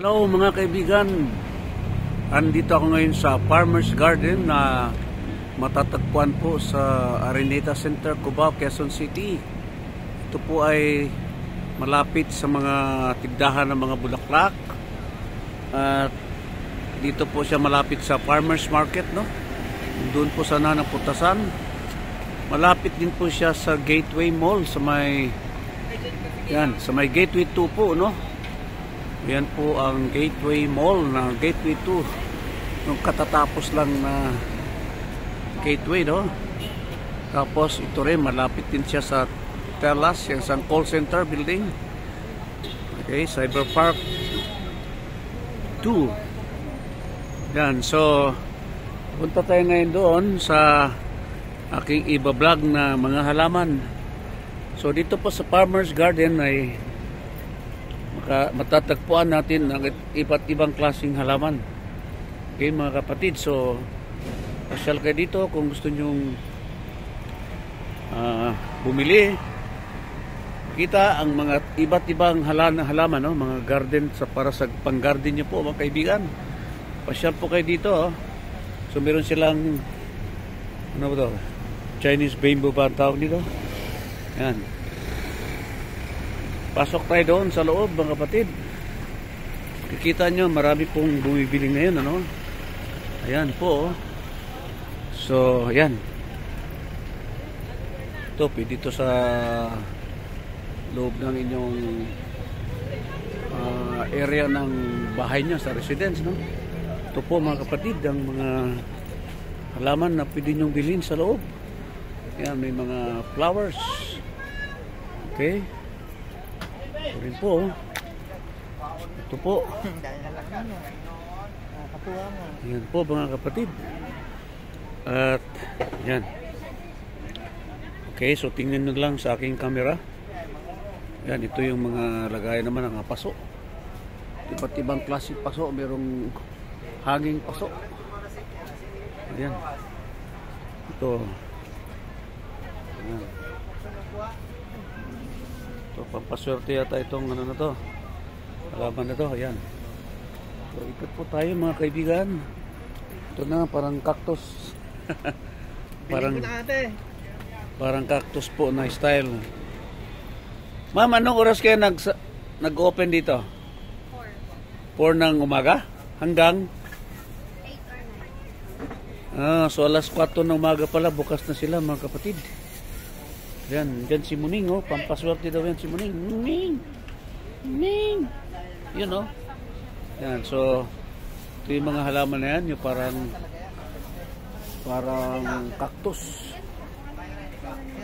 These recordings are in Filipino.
Hello mga kaibigan, andito ako ngayon sa Farmer's Garden na matatagpuan po sa Araneta Center, Cubao, Quezon City. Ito po ay malapit sa mga tindahan ng mga bulaklak. At dito po siya malapit sa Farmer's Market, no? Doon po sa Nanang Putasan. Malapit din po siya sa Gateway Mall sa may Gateway 2 po, no? Yan po ang Gateway Mall na Gateway 2. Nung katatapos lang na Gateway, no? Tapos ito rin, malapit din siya sa Telas, yung isang call center building. Okay, Cyber Park 2. Yan, so punta tayo ngayon doon sa aking iba-vlog na mga halaman. So dito po sa Farmer's Garden ay matatagpuan natin ang iba't ibang klaseng halaman. Okay mga kapatid, so pasyal kayo dito kung gusto nyong bumili. Kita ang mga iba't ibang halaman, no? Mga garden para sa pang-garden nyo po mga kaibigan. Pasyal po kayo dito, oh. So meron silang ano ba to? Chinese bamboo ba ang tawag dito? Yan. Pasok tayo doon sa loob mga kapatid. Kikita nyo marami pong bumibili ngayon, ano? Ayan po. So ayan. Ito dito sa loob ng inyong area ng bahay nyo, sa residence, no? Ito po mga kapatid ang mga halaman na pwede nyong bilhin sa loob. Ayan, may mga flowers. Okay. Ito rin po. Ito po. Yan po mga kapatid. At yan. Okay, so tingnan nyo lang sa aking camera. Yan, ito yung mga lagay naman ng paso. Iba't ibang klaseng paso. Merong hanging paso. Yan. Ito. Yan. So, pampaswerte yata itong ano na to, halaman na to. Ayan. So, ikot po tayo mga kaibigan. Ito na, parang cactus. parang cactus po na style. Ma'am, anong oras kayo nag-open dito? 4 ng umaga? Hanggang? 8 or 9. So alas 4 ng umaga pala, bukas na sila mga kapatid. Yan, dyan si Muning, oh. Pampaswerte daw yan si Muning. Muning! Yun, oh. Yan, so ito yung mga halaman na yan, yung parang cactus.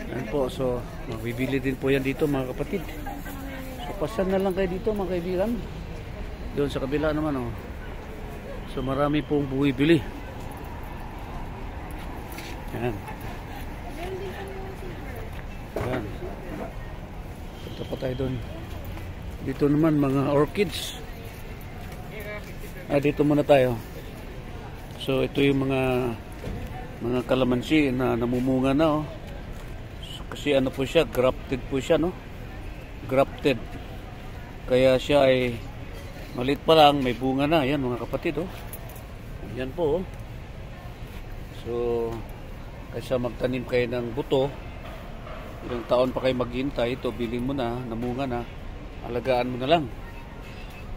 Yan po, so mabibili din po yan dito mga kapatid. So pasan na lang kayo dito mga kaibigan. Doon sa kabila naman, oh. So marami pong buwibili. Yan. Yan. Punta pa tayo doon. Dito naman mga orchids. Dito muna tayo. So ito yung mga kalamansi na namumunga na, oh. So, kasi ano po siya, grafted po siya, no? Grafted. Kaya siya ay maliit pa lang, may bunga na. Yan mga kapatid, oh. Yan po, oh. So kaysa magtanim kayo ng buto, ilang taon pa kayo maghintay, ito bilhin mo na, namunga na, alagaan mo na lang.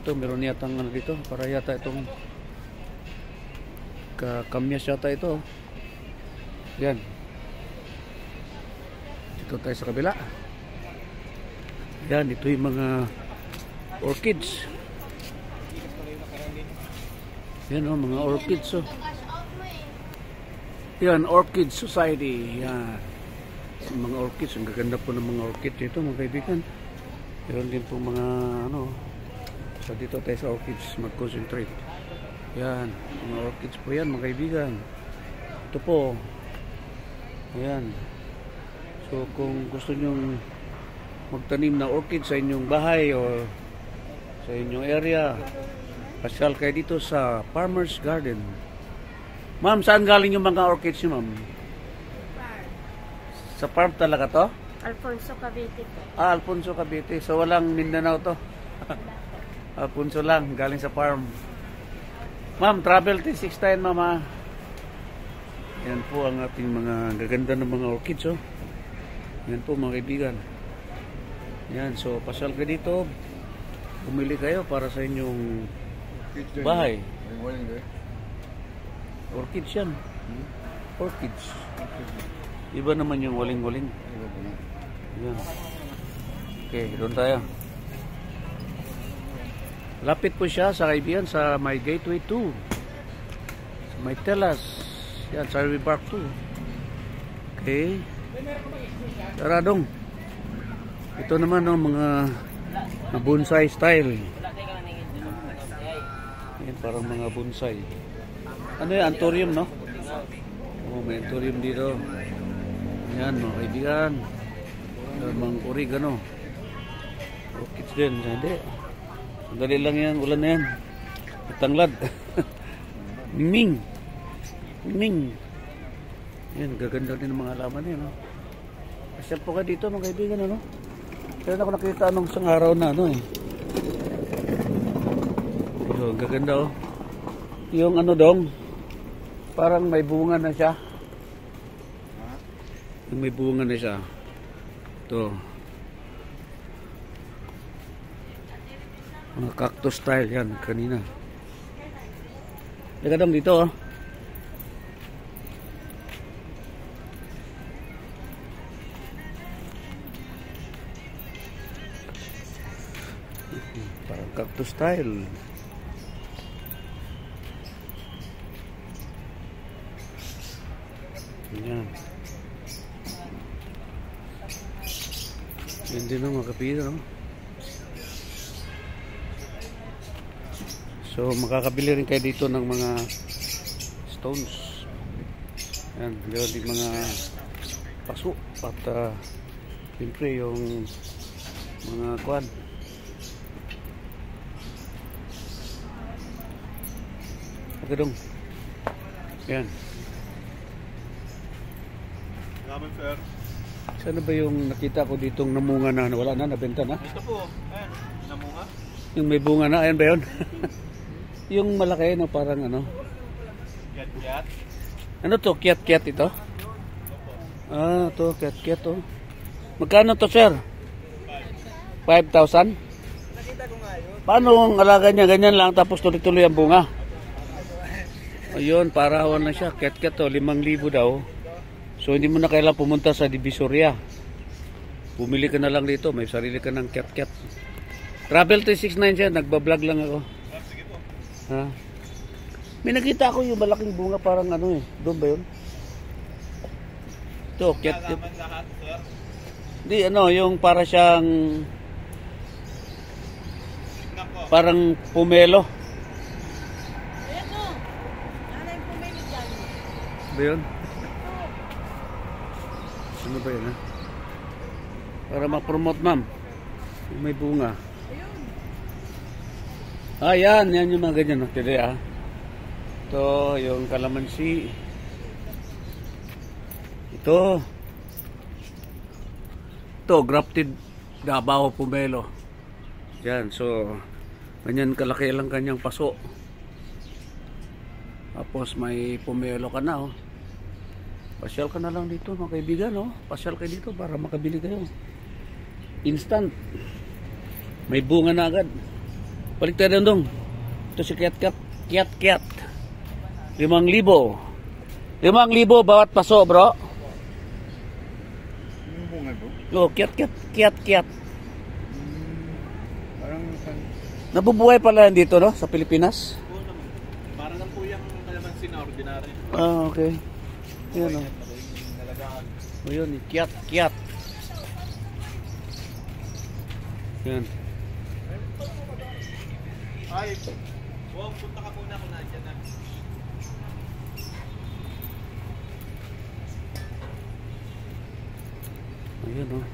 Ito meron yatang ano dito, para yata itong kamyas yata ito. Yan. Dito tayo sa kabila. Yan, ito yung mga orchids. Yan, oh, mga orchids, oh. Yan, Orchid Society. Yan. Mga orchids, ang gaganda po ng mga orchids dito mga kaibigan. Meron din po mga ano. So dito tayo sa orchids mag-concentrate. Yan, mga orchids po yan mga kaibigan. Ito po. Ayan. So kung gusto nyong magtanim ng orchids sa inyong bahay o sa inyong area, pasyal kayo dito sa Farmer's Garden. Ma'am, saan galing yung mga orchids nyo, ma'am? Sa farm talaga to? Alfonso Cavite po. Alfonso Cavite. So walang Mindanao to? Alfonso lang, galing sa farm. Ma'am, travel T6 tayo, mama. Yan po ang ating mga gaganda ng mga orchids, oh. Yan po mga kaibigan. Yan, so pasyal ka dito. Bumili kayo para sa inyong bahay. Orchids yan. Orchids. Iba naman yung waling-waling. Yan. Okay, doon tayo. Lapit po siya sa kaibigan sa may Gateway 2. Sa may Telas. Yan, sa River Park 2. Okay. Tara dong. Ito naman ang mga bonsai style. Yan, parang mga bonsai. Ano yan? Anthurium, no? Oh, may anthurium dito. Yan, mga kaibigan. Mga oregano. Orchids din. Hindi. Dali lang yan, ulan na yan. Tanglad. Ming. Yan, gaganda din ng mga halaman yan. No? Asyal po ka dito mga kaibigan. Ano? Kaya ako nakita nung isang araw na. Ano, eh. Yo, gaganda oh. Yung ano dong, parang may bunga na siya. Yung may bunga na siya. Ito. Mga cactus style yan kanina. Teka dong dito oh. Parang cactus style. Yan. Yan din ang mga kapito, no? So makakabili rin kayo dito ng mga stones. Yan, yung mga paso at siyempre yung mga kwan. Agad-dong. Yan. Salamat, sir. Sana ba yung nakita ko ditong namunga na wala na, nabenta na? Ito po, ayan, namunga. Yung may bunga na, ayan ba yun? Yung malaki, no, parang ano? Kiat-kiat. Ano to? Kiat-kiat ito? Ah, to, kiat-kiat to. Magkano to, sir? 5,000? Nakita ko nga yun. Paano ang alaga niya? Ganyan lang, tapos tuloy-tuloy ang bunga. Ayun, parawan na siya. Kiat-kiat to, 5,000 daw. So, hindi mo na kailangan pumunta sa Divisoria. Bumili ka na lang dito. May sarili ka ng kiat-kiat. Travel 369 siya. Nagbablog lang ako. Sige po. Ha? May nakita ako yung malaking bunga parang ano eh. Doon ba yun? Ito, kiat-kiat. Nalaman lahat, sir. Hindi, ano, yung para siyang Tignan ko. parang pumelo. Ayan o. Nanay yung pumili dyan. Ba yun? Ano ba yun, ha? Para ma-promote, ma'am. Yung may bunga. Ah, yan. Yan yung mga ganyan. No? Tili, ah. Ito, yung kalamansi. Ito. Ito, grafted Davao Pomelo. Yan, so, ganyan kalaki lang kanyang paso. Tapos may pomelo ka na, oh. Pasyal ka na lang dito, mga kaibigan, oh. Pasyal kayo dito para makabili kayo. Instant. May bunga na agad. Balik tayo dong. Ito si Kiat-Kiat. Kiat-Kiat. 5,000. 5,000 bawat paso, bro. Yung bunga po? Oh, Kiat-Kiat. Kiat-Kiat. Parang Nabubuhay pala yan dito, no? Sa Pilipinas. para lang po yung kalamansi na ordinary. Ah, okay. Yan, oh. Nalagaan. O yun, Kiat-Kiat. Yan. Ay, wow, punta ka muna kung nandiyan na. Ayun, oh.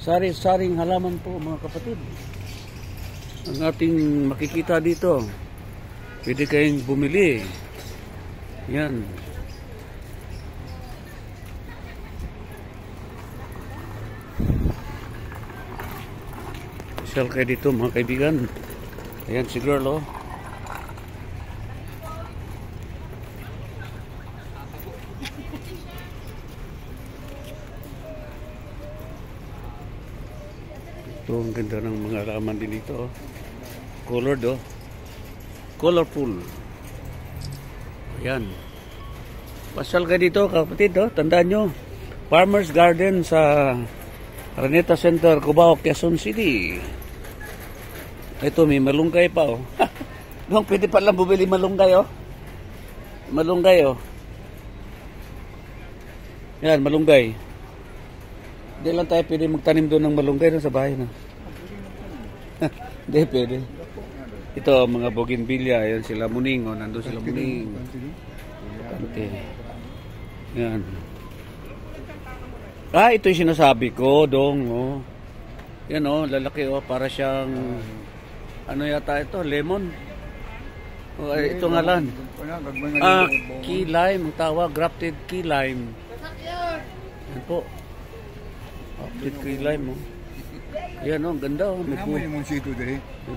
Sari-saring halaman po, mga kapatid. Ang ating makikita dito. Pwede kayong bumili. Yan. Pasyal kayo dito mga kaibigan. Ayan si girl oh. Ito ang ganda ng mga halaman din dito oh. Colored oh. Colorful. Ayan. Pasyal kayo dito kapatid oh. Tandaan nyo. Farmer's Garden sa Araneta Center, Cubao, Quezon City. Ito may malunggay pa oh. Doon pwede pa lang bumili malunggay oh. Malunggay oh. Yan, malunggay. Hindi lang tayo pwede magtanim doon ng malunggay doon sa bahay na. Hindi pwede. Ito mga bougainvillea, yan sila muning oh, nandoon sila muning. Kante. Yan. Ito yung sinasabi ko, dong oh. Yan oh, lalaki oh, para siyang ano yata ito, lemon. Oh, ito nga lang. Key lime, ang tawag, grafted key lime. Yan po. Grafted key lime oh. Yan oh, ganda oh. May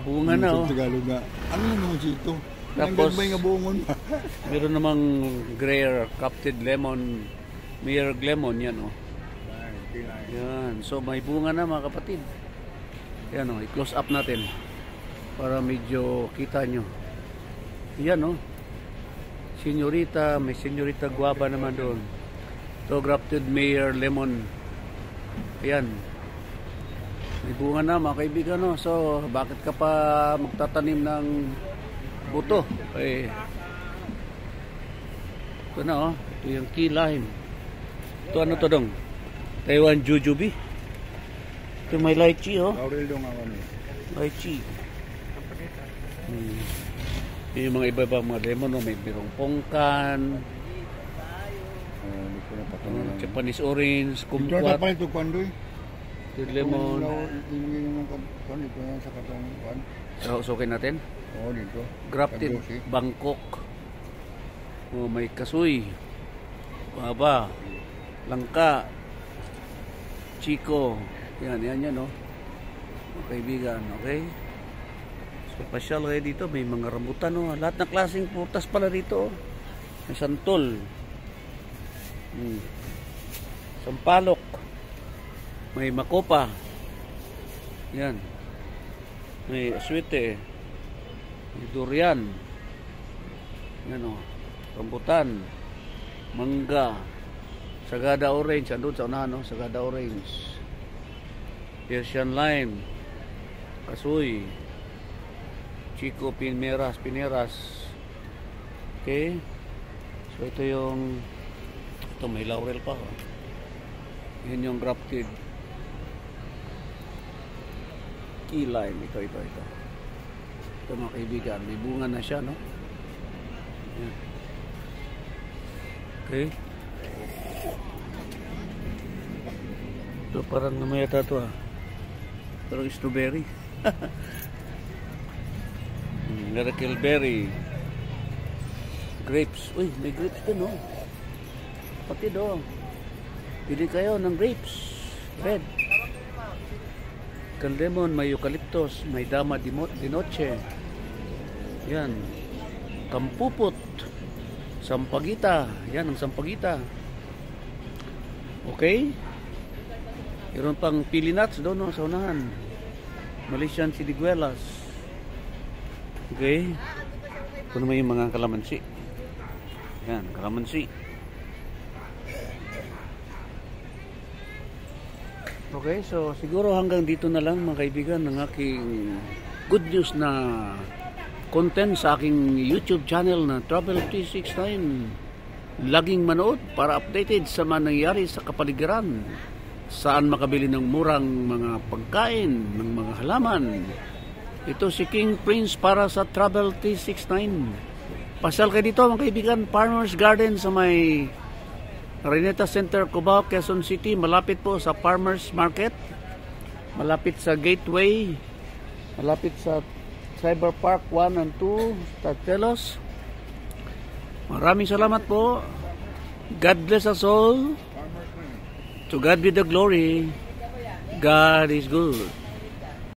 bunga na oh. Ano naman sito? Tapos, Tapos, meron namang Greer, capted lemon, Mayer lemon, yan oh. Yan, so may bunga na mga kapatid. Yan oh, i-close up natin para medyo kita nyo. Yan oh, senyorita, may senyorita guava naman doon. So grafted Mayer lemon. Yan, may bunga na mga kaibigan oh. So bakit ka pa magtatanim ng buto? Eh, ito na oh, ito yung key lime. Ito ano to dong? Taiwan jujube. Ito may lychee oh. Lychee. Yung mga iba-iba mga lemon oh. May birong pongkan, Japanese orange, kumquat, lemon. Sukin natin. Grafted Bangkok. Oh, may kasoy, baba, langka, Chico. Yan no. Mga kaibigan, okay? So, pasyal kayo dito. May mga rambutan, no? Lahat ng klaseng prutas pala dito, oh. May santol. Sampalok. May makopa. Yan. May aswete. May durian. Yan, oh. Rambutan. Mangga. Sagada orange, andun sa unahan, no? Sagada orange, Persian lime, kasoy, Chico pineras. Okay, so ito yung, ito may laurel pa oh. Yun yung grafted key lime. Ito mga kaibigan, may bunga na siya, no? Yan. Okay. So parang namayata ito ah. Parang strawberry. Miracle berry. Grapes. Uy, may grapes din oh. Pati doon. Pili kayo ng grapes. Red. Lemon, may eucalyptus, may dama di noche. Yan. Kampupot. Sampagita. Yan ang sampagita. Okay. Meron pang pili nuts doon no, sa unahan. Malaysian sidiguelas. Okay. Ito naman yung mga kalamansi. Yan, kalamansi. Okay, so siguro hanggang dito na lang mga kaibigan ng aking good news na content sa aking YouTube channel na Travel 369. Laging manood para updated sa mga nangyari sa kapaligiran. Saan makabili ng murang mga pagkain, ng mga halaman. Ito si King Prince para sa Travel 369. Pasyal kayo dito mga kaibigan, Farmer's Garden sa may Araneta Center, Cubao, Quezon City. Malapit po sa Farmer's Market. Malapit sa Gateway. Malapit sa Cyber Park 1 and 2, Tatelos. Maraming salamat po. God bless us all. To God be the glory. God is good.